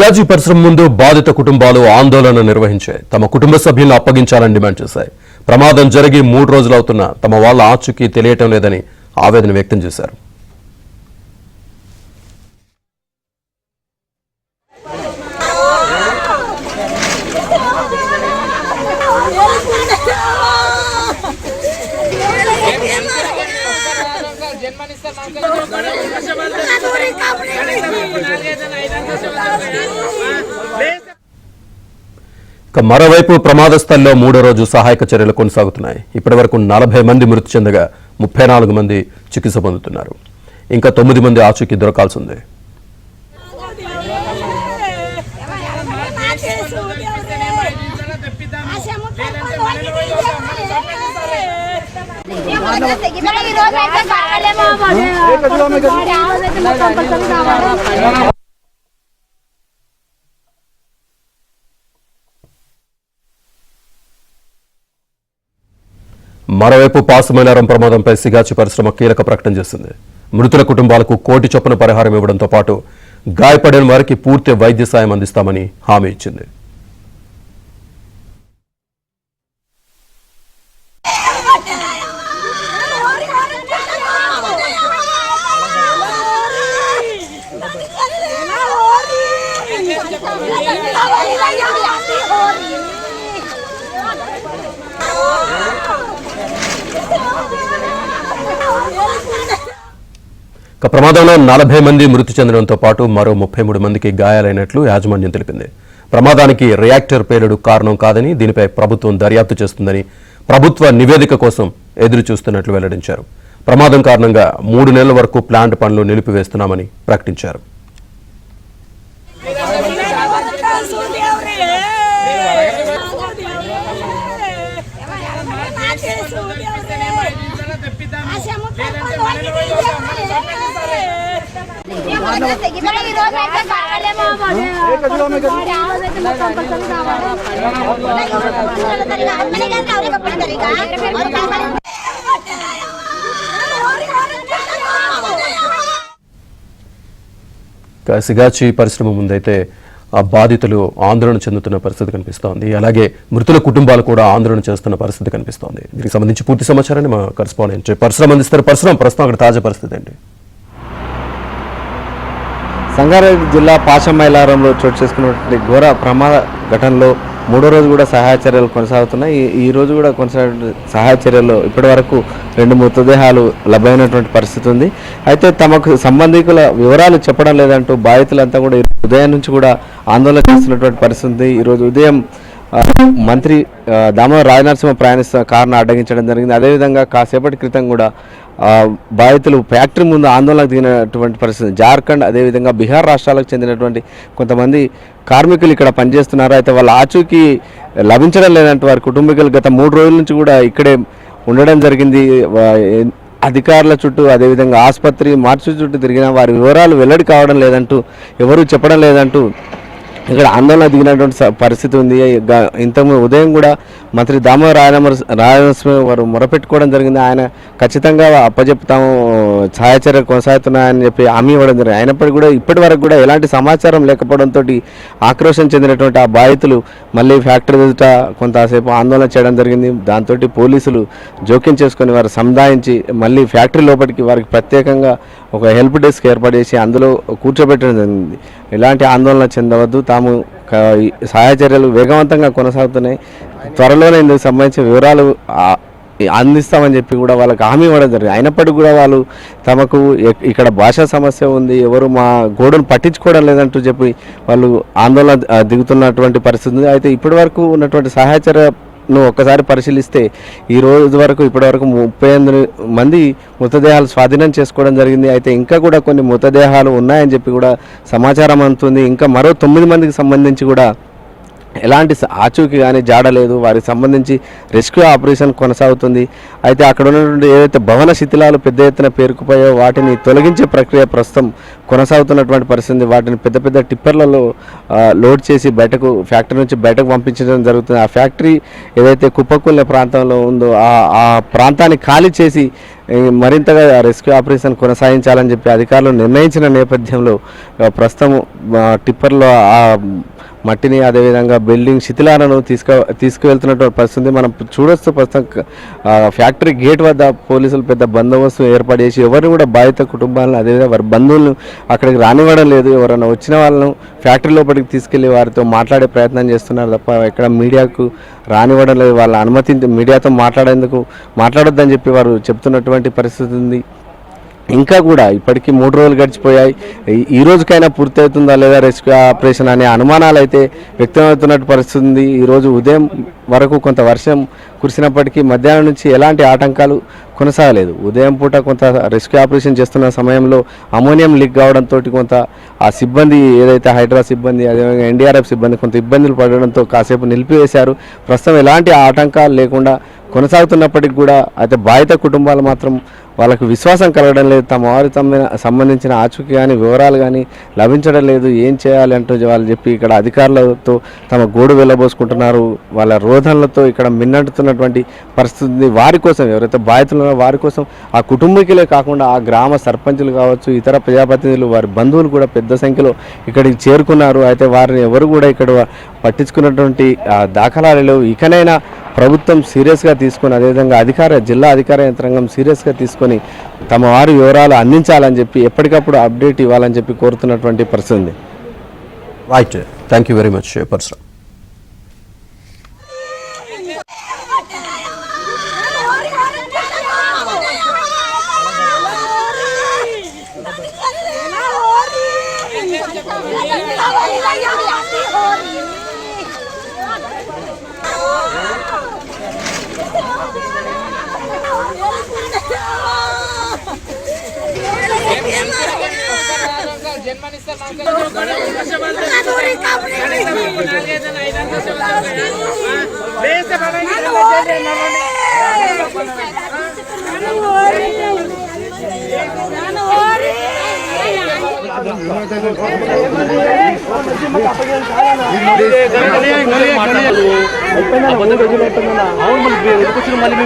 సిగాజీ పరిశ్రమ ముందు బాధిత కుటుంబాలు ఆందోళన నిర్వహించాయి. తమ కుటుంబ సభ్యులను అప్పగించాలని డిమాండ్ చేశాయి. ప్రమాదం జరిగి 3 రోజులవుతున్నా తమ వాళ్ళ ఆచూకీ తెలియటం లేదని ఆవేదన వ్యక్తం చేశారు. మరోవైపు ప్రమాద స్థలంలో 3వ రోజు సహాయక చర్యలు కొనసాగుతున్నాయి. ఇప్పటివరకు 40 మంది మృతి చెందగా 34 మంది చికిత్స పొందుతున్నారు. ఇంకా 9 మంది ఆచూకీ దొరకాల్సి ఉంది. మరోవైపు పాసుమైలారం ప్రమాదంపై సిగాచి పరిశ్రమ కీలక ప్రకటన చేసింది. మృతుల కుటుంబాలకు 1 కోటి చొప్పున పరిహారం ఇవ్వడంతో పాటు గాయపడిన వారికి పూర్తి వైద్య సాయం అందిస్తామని హామీ ఇచ్చింది. ప్రమాదంలో 40 మంది మృతి చెందడంతో పాటు మరో 33 మందికి గాయాలైనట్లు యాజమాన్యం తెలిపింది. ప్రమాదానికి రియాక్టర్ పేలుడు కారణం కాదని, దీనిపై ప్రభుత్వం దర్యాప్తు చేస్తుందని ప్రభుత్వ నివేదిక కోసం ఎదురు చూస్తున్నట్లు వెల్లడించారు. ప్రమాదం కారణంగా 3 నెలల వరకు ప్లాంట్ పనులు నిలిపివేస్తున్నామని ప్రకటించారు. సిగాచి పరిశ్రమ ముందైతే ఆ బాధితులు ఆందోళన చెందుతున్న పరిస్థితి కనిపిస్తోంది. అలాగే మృతుల కుటుంబాలు కూడా ఆందోళన చేస్తున్న పరిస్థితి కనిపిస్తోంది. దీనికి సంబంధించి పూర్తి సమాచారాన్ని మా కరెస్పాండెంట్ పరశురామ్ అందిస్తారు. పరశురామ్, ప్రస్తుతం అక్కడ తాజా పరిస్థితి ఏంటి? సంగారెడ్డి జిల్లా పాశమైలారంలో చోటు చేసుకున్నటువంటి ఘోర ప్రమాద ఘటనలో 3వ రోజు కూడా సహాయ చర్యలు కొనసాగుతున్నాయి. ఈ రోజు కూడా కొనసాగే సహాయ చర్యల్లో ఇప్పటి వరకు 2 మృతదేహాలు లభ్యమైనటువంటి పరిస్థితి ఉంది. అయితే తమకు సంబంధికుల వివరాలు చెప్పడం లేదంటూ బాధితులంతా కూడా ఉదయం నుంచి కూడా ఆందోళన చేస్తున్నటువంటి పరిస్థితి ఉంది. ఈరోజు ఉదయం మంత్రి దామోదర్ రాజనరసింహ ప్రయాణిస్తున్న కారును అడ్డగించడం జరిగింది. అదేవిధంగా కాసేపటి క్రితం కూడా బాధితులు ఫ్యాక్టరీ ముందు ఆందోళనకు దిగినటువంటి పరిస్థితి. జార్ఖండ్ అదేవిధంగా బీహార్ రాష్ట్రాలకు చెందినటువంటి కొంతమంది కార్మికులు ఇక్కడ పనిచేస్తున్నారు. అయితే వాళ్ళ ఆచూకీ లభించడం లేదంటే వారి కుటుంబీకులు గత 3 రోజుల నుంచి కూడా ఇక్కడే ఉండడం జరిగింది. అధికారుల చుట్టూ అదేవిధంగా ఆసుపత్రి మార్చి చుట్టూ తిరిగిన వారి వివరాలు వెల్లడి కావడం లేదంటూ, ఎవరూ చెప్పడం లేదంటూ ఇక్కడ ఆందోళన దిగినటువంటి పరిస్థితి ఉంది. ఇంతకుముందు ఉదయం కూడా మంత్రి దామోదర్ రాజనరసింహ వారు మొరపెట్టుకోవడం జరిగింది. ఆయన ఖచ్చితంగా అప్పచెప్తాము, సహాయ చర్యలు కొనసాగుతున్నాయని చెప్పి హామీ ఇవ్వడం జరిగింది. అయినప్పటికీ కూడా ఇప్పటి వరకు కూడా ఎలాంటి సమాచారం లేకపోవడంతో ఆక్రోశం చెందినటువంటి ఆ బాధితులు మళ్ళీ ఫ్యాక్టరీ ఎదుట కొంతసేపు ఆందోళన చేయడం జరిగింది. దాంతో పోలీసులు జోక్యం చేసుకొని వారు సముదాయించి మళ్ళీ ఫ్యాక్టరీ లోపలికి వారికి ప్రత్యేకంగా ఒక హెల్ప్ డెస్క్ ఏర్పాటు చేసి అందులో కూర్చోబెట్టడం జరిగింది. ఎలాంటి ఆందోళన చెందవద్దు, తాము సహాయ చర్యలు వేగవంతంగా కొనసాగుతున్నాయి, త్వరలోనే ఇందుకు సంబంధించిన వివరాలు అందిస్తామని చెప్పి కూడా వాళ్ళకి హామీ ఇవ్వడం జరిగింది. అయినప్పటికీ కూడా వాళ్ళు తమకు ఇక్కడ భాషా సమస్య ఉంది, ఎవరు మా గోడును పట్టించుకోవడం లేదంటూ చెప్పి వాళ్ళు ఆందోళన దిగుతున్నటువంటి పరిస్థితి ఉంది. అయితే ఇప్పటి వరకు ఉన్నటువంటి సహాయ చర్యను ఒక్కసారి పరిశీలిస్తే ఈ రోజు వరకు ఇప్పటివరకు 38 మంది మృతదేహాలు స్వాధీనం చేసుకోవడం జరిగింది. అయితే ఇంకా కూడా కొన్ని మృతదేహాలు ఉన్నాయని చెప్పి కూడా సమాచారం అందుతుంది. ఇంకా మరో 9 మందికి సంబంధించి కూడా ఎలాంటి ఆచూకీ కానీ జాడలేదు. వారికి సంబంధించి రెస్క్యూ ఆపరేషన్ కొనసాగుతుంది. అయితే అక్కడ ఉన్నటువంటి ఏదైతే భవన శిథిలాలు పెద్ద ఎత్తున పేరుకుపోయో వాటిని తొలగించే ప్రక్రియ ప్రస్తుతం కొనసాగుతున్నటువంటి పరిస్థితి. వాటిని పెద్ద పెద్ద టిప్పర్లలో లోడ్ చేసి ఫ్యాక్టరీ నుంచి బయటకు పంపించడం జరుగుతుంది. ఆ ఫ్యాక్టరీ ఏదైతే కుప్పకూలిన ప్రాంతంలో ఉందో ఆ ప్రాంతాన్ని ఖాళీ చేసి మరింతగా రెస్క్యూ ఆపరేషన్ కొనసాగించాలని చెప్పి అధికారులు నిర్ణయించిన నేపథ్యంలో ప్రస్తుతం టిప్పర్లో ఆ మట్టిని అదేవిధంగా బిల్డింగ్ శిథిలాలను తీసుకువెళ్తున్నటువంటి పరిస్థితి మనం చూడొచ్చు. ప్రస్తుతం ఫ్యాక్టరీ గేట్ వద్ద పోలీసులు పెద్ద బందోబస్తు ఏర్పాటు చేసి ఎవరిని కూడా బాధిత కుటుంబాలను అదేవిధంగా వారి బంధువులను అక్కడికి రానివ్వడం లేదు. ఎవరైనా వచ్చిన వాళ్ళను ఫ్యాక్టరీ లోపలికి తీసుకెళ్లి వారితో మాట్లాడే ప్రయత్నం చేస్తున్నారు తప్ప ఎక్కడ మీడియాకు రానివ్వడం లేదు. వాళ్ళ అనుమతి మీడియాతో మాట్లాడొద్దని చెప్పి వారు చెప్తున్నటువంటి పరిస్థితి ఉంది. ఇంకా కూడా ఇప్పటికీ 3 రోజులు గడిచిపోయాయి. ఈ రోజుకైనా పూర్తి అవుతుందా లేదా రెస్క్యూ ఆపరేషన్ అనే అనుమానాలు అయితే వ్యక్తమవుతున్నట్టు పరిస్థితి ఉంది. ఈరోజు ఉదయం వరకు కొంత వర్షం కురిసినప్పటికీ మధ్యాహ్నం నుంచి ఎలాంటి ఆటంకాలు కొనసాగలేదు. ఉదయం పూట కొంత రెస్క్యూ ఆపరేషన్ చేస్తున్న సమయంలో అమోనియం లీక్ కావడంతో కొంత ఆ సిబ్బంది ఏదైతే హైడ్రా సిబ్బంది అదేవిధంగా ఎన్డీఆర్ఎఫ్ సిబ్బంది కొంత ఇబ్బందులు పడడంతో కాసేపు నిలిపివేశారు. ప్రస్తుతం ఎలాంటి ఆటంకాలు లేకుండా కొనసాగుతున్నప్పటికీ కూడా అయితే బాధిత కుటుంబాలు మాత్రం వాళ్ళకు విశ్వాసం కలగడం లేదు. తమ వారి సంబంధించిన ఆచూకీ కానీ వివరాలు కానీ లభించడం లేదు. ఏం చేయాలి అంటూ వాళ్ళు చెప్పి ఇక్కడ అధికారులతో తమ గోడు వెళ్ళబోసుకుంటున్నారు. వాళ్ళ రోధనలతో ఇక్కడ మిన్నంటుతున్నటువంటి పరిస్థితి. వారి కోసం ఎవరైతే బాధితులు ఉన్నారో వారి కోసం ఆ కుటుంబీకులే కాకుండా ఆ గ్రామ సర్పంచులు కావచ్చు, ఇతర ప్రజాప్రతినిధులు, వారి బంధువులు కూడా పెద్ద సంఖ్యలో ఇక్కడికి చేరుకున్నారు. అయితే వారిని ఎవరు కూడా ఇక్కడ పట్టించుకున్నటువంటి దాఖలాలు లేవు. ఇకనైనా ప్రభుత్వం సీరియస్గా తీసుకొని అదేవిధంగా జిల్లా అధికార యంత్రాంగం సీరియస్గా తీసుకొని తమ వారి వివరాలు అందించాలని చెప్పి ఎప్పటికప్పుడు అప్డేట్ ఇవ్వాలని చెప్పి కోరుతున్నటువంటి పరిస్థితి ఉంది. Right, thank you very much Parashuram. మళ్ళీ